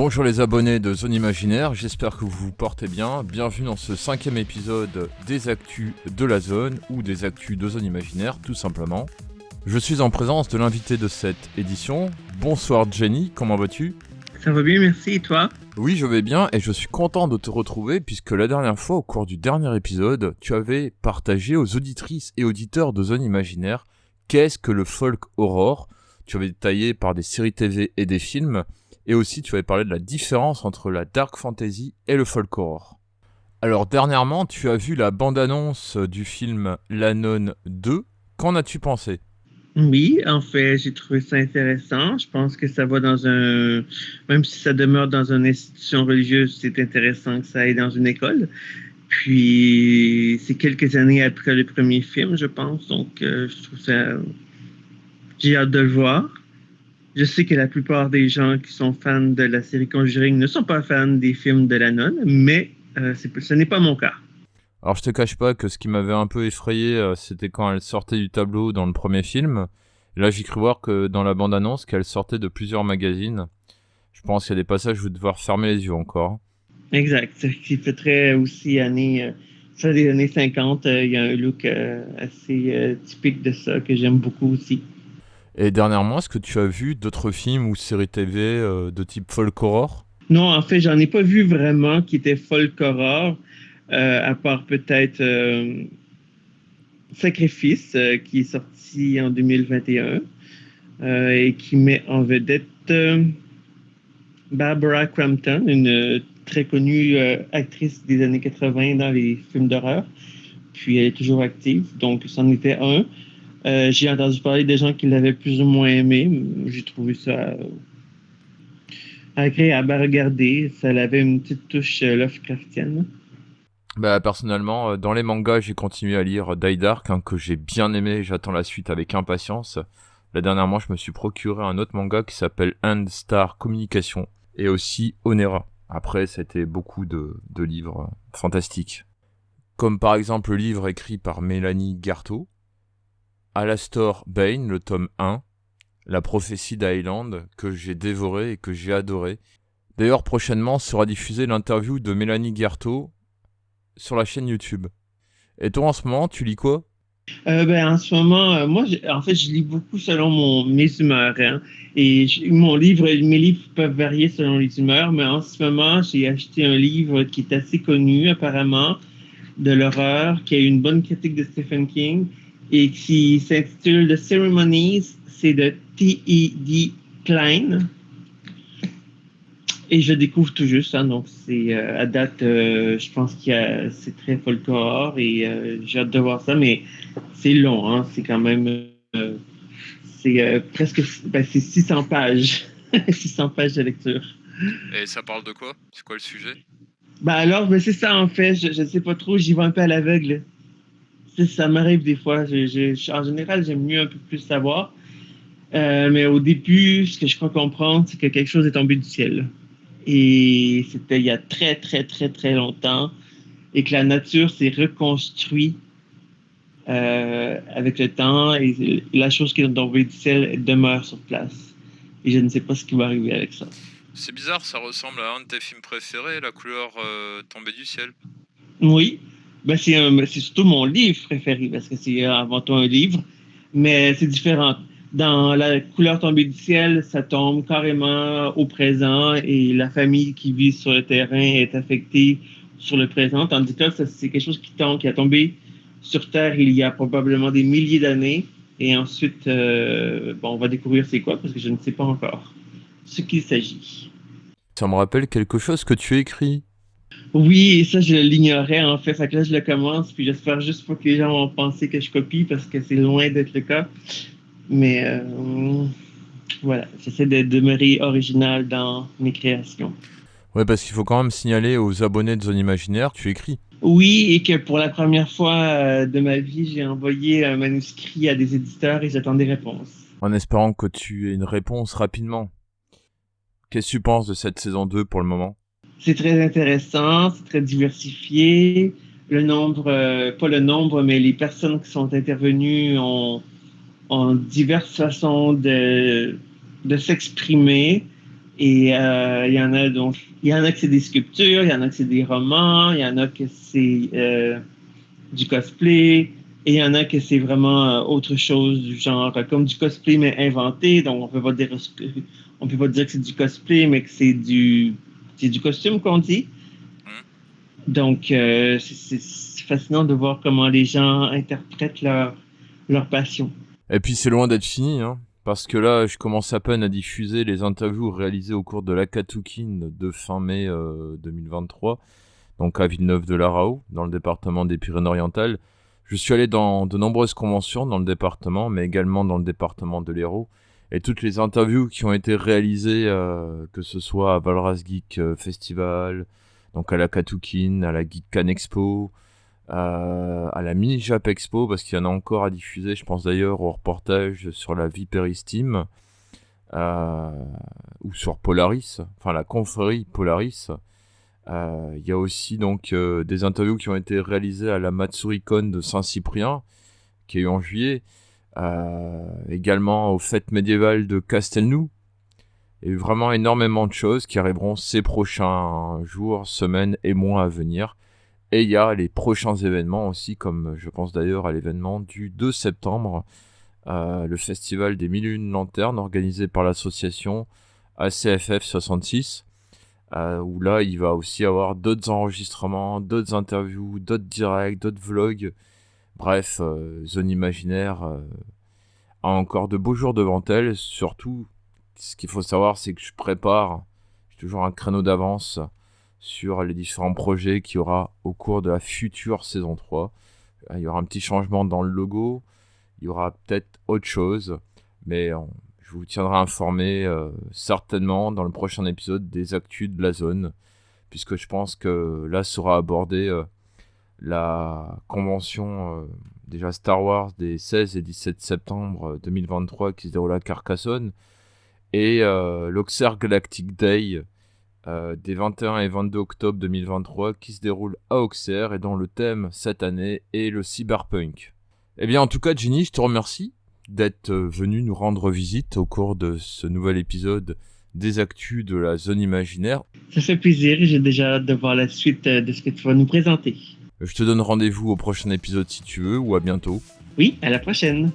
Bonjour les abonnés de Zone Imaginaire, j'espère que vous vous portez bien. Bienvenue dans ce 5e épisode des Actus de la Zone, ou des Actus de Zone Imaginaire, tout simplement. Je suis en présence de l'invité de cette édition. Bonsoir Jenny, comment vas-tu ? Ça va bien, merci, et toi ? Oui, je vais bien et je suis content de te retrouver puisque la dernière fois, au cours du dernier épisode, tu avais partagé aux auditrices et auditeurs de Zone Imaginaire qu'est-ce que le folk horror. Tu avais détaillé par des séries TV et des films, et aussi tu avais parlé de la différence entre la dark fantasy et le folk horror. Alors dernièrement, tu as vu la bande-annonce du film La Nonne 2. Qu'en as-tu pensé ? Oui, en fait, j'ai trouvé ça intéressant. Je pense que ça va dans un... Même si ça demeure dans une institution religieuse, c'est intéressant que ça aille dans une école. Puis, c'est quelques années après le premier film, je pense. Donc, je trouve ça... J'ai hâte de le voir. Je sais que la plupart des gens qui sont fans de la série Conjuring ne sont pas fans des films de la nonne, mais ce n'est pas mon cas. Alors je te cache pas que ce qui m'avait un peu effrayé, c'était quand elle sortait du tableau dans le premier film. Et là j'ai cru voir que dans la bande-annonce qu'elle sortait de plusieurs magazines. Je pense qu'il y a des passages où je vais devoir fermer les yeux encore. Exact. Ce qui fait très aussi ça des années 50. Il y a un look assez typique de ça que j'aime beaucoup aussi. Et dernièrement, est-ce que tu as vu d'autres films ou séries TV de type folk horror ? Non, en fait, j'en ai pas vu vraiment qui était folk horror, à part peut-être Sacrifice, qui est sorti en 2021 et qui met en vedette Barbara Crampton, une très connue actrice des années 80 dans les films d'horreur. Puis elle est toujours active, donc c'en était un. J'ai entendu parler des gens qui l'avaient plus ou moins aimé. J'ai trouvé ça agréable à regarder. Ça avait une petite touche Lovecraftienne. Bah personnellement, dans les mangas, j'ai continué à lire Die Dark, que j'ai bien aimé, j'attends la suite avec impatience. Là dernièrement, je me suis procuré un autre manga qui s'appelle End Star Communication, et aussi Onera. Après, c'était beaucoup de livres fantastiques. Comme par exemple le livre écrit par Mélanie Garteau, Alastor Bane, le tome 1, La prophétie d'Highland, que j'ai dévoré et que j'ai adoré. D'ailleurs, prochainement sera diffusée l'interview de Mélanie Garteau sur la chaîne YouTube. Et toi, en ce moment, tu lis quoi ? En ce moment, en fait, je lis beaucoup selon mes humeurs. Hein. Mes livres peuvent varier selon les humeurs, mais en ce moment, j'ai acheté un livre qui est assez connu, apparemment, de l'horreur, qui a eu une bonne critique de Stephen King et qui s'intitule The Ceremonies. C'est de T.E.D. Klein. Et je découvre tout juste, hein, donc c'est à date, je pense c'est très folklore et j'ai hâte de voir ça, mais c'est long, hein, c'est quand même, c'est presque, c'est 600 pages, 600 pages de lecture. Et ça parle de quoi ? C'est quoi le sujet ? C'est ça en fait, je ne sais pas trop, j'y vais un peu à l'aveugle. Ça m'arrive des fois, en général, j'aime mieux un peu plus savoir, mais au début, ce que je crois comprendre, c'est que quelque chose est tombé du ciel. Et c'était il y a très, très, très, très longtemps. Et que la nature s'est reconstruite avec le temps. Et la chose qui est tombée du ciel demeure sur place. Et je ne sais pas ce qui va arriver avec ça. C'est bizarre, ça ressemble à un de tes films préférés, La couleur tombée du ciel. Oui, c'est surtout mon livre préféré parce que c'est avant tout un livre, mais c'est différent. Dans La couleur tombée du ciel, ça tombe carrément au présent et la famille qui vit sur le terrain est affectée sur le présent, tandis que là, c'est quelque chose qui a tombé sur Terre il y a probablement des milliers d'années et ensuite, on va découvrir c'est quoi parce que je ne sais pas encore ce qu'il s'agit. Ça me rappelle quelque chose que tu écris. Oui, et ça, je l'ignorais en fait. Fait que là, je le commence, puis j'espère juste pas que les gens vont penser que je copie parce que c'est loin d'être le cas. Mais voilà, j'essaie de demeurer original dans mes créations. Ouais, parce qu'il faut quand même signaler aux abonnés de Zone Imaginaire que tu écris. Oui, et que pour la première fois de ma vie, j'ai envoyé un manuscrit à des éditeurs et j'attends des réponses. En espérant que tu aies une réponse rapidement. Qu'est-ce que tu penses de cette saison 2 pour le moment ? C'est très intéressant, c'est très diversifié. Pas le nombre, mais les personnes qui sont intervenues ont diverses façons de s'exprimer. Et il y en a que c'est des sculptures, il y en a que c'est des romans, il y en a que c'est du cosplay, et il y en a que c'est vraiment autre chose du genre comme du cosplay mais inventé. Donc on peut pas dire que c'est du cosplay, mais que c'est du costume qu'on dit. Donc c'est fascinant de voir comment les gens interprètent leur passion. Et puis c'est loin d'être fini, hein, parce que là, je commence à peine à diffuser les interviews réalisées au cours de l'Akatoukin de fin mai 2023, donc à Villeneuve-de-la-Raho, dans le département des Pyrénées-Orientales. Je suis allé dans de nombreuses conventions dans le département, mais également dans le département de l'Hérault. Et toutes les interviews qui ont été réalisées, que ce soit à Valras Geek Festival, donc à l'Akatoukin, à la Geek Can Expo, à la Mini Jap Expo, parce qu'il y en a encore à diffuser. Je pense d'ailleurs au reportage sur la Viperis Team, ou sur Polaris, enfin la confrérie Polaris. Il y a aussi donc des interviews qui ont été réalisées à la Matsuricon de Saint-Cyprien, qui a eu en juillet, également aux fêtes médiévales de Castelnou. Il y a eu vraiment énormément de choses qui arriveront ces prochains jours, semaines et mois à venir. Et il y a les prochains événements aussi, comme je pense d'ailleurs à l'événement du 2 septembre, le festival des 1001 lanternes organisé par l'association ACFF 66, où là il va aussi avoir d'autres enregistrements, d'autres interviews, d'autres directs, d'autres vlogs. Bref, Zone Imaginaire a encore de beaux jours devant elle. Surtout, ce qu'il faut savoir, c'est que j'ai toujours un créneau d'avance sur les différents projets qu'il y aura au cours de la future saison 3. Il y aura un petit changement dans le logo, il y aura peut-être autre chose, mais je vous tiendrai informé certainement dans le prochain épisode des actus de la zone, puisque je pense que là sera abordé la convention déjà Star Wars des 16 et 17 septembre 2023 qui se déroule à Carcassonne, et l'Auxerre Galactic Day des 21 et 22 octobre 2023 qui se déroule à Auxerre et dont le thème cette année est le cyberpunk. Eh bien en tout cas Ginny, je te remercie d'être venu nous rendre visite au cours de ce nouvel épisode des actus de la zone imaginaire. Ça fait plaisir et j'ai déjà hâte de voir la suite de ce que tu vas nous présenter. Je te donne rendez-vous au prochain épisode si tu veux, ou à bientôt. Oui, à la prochaine.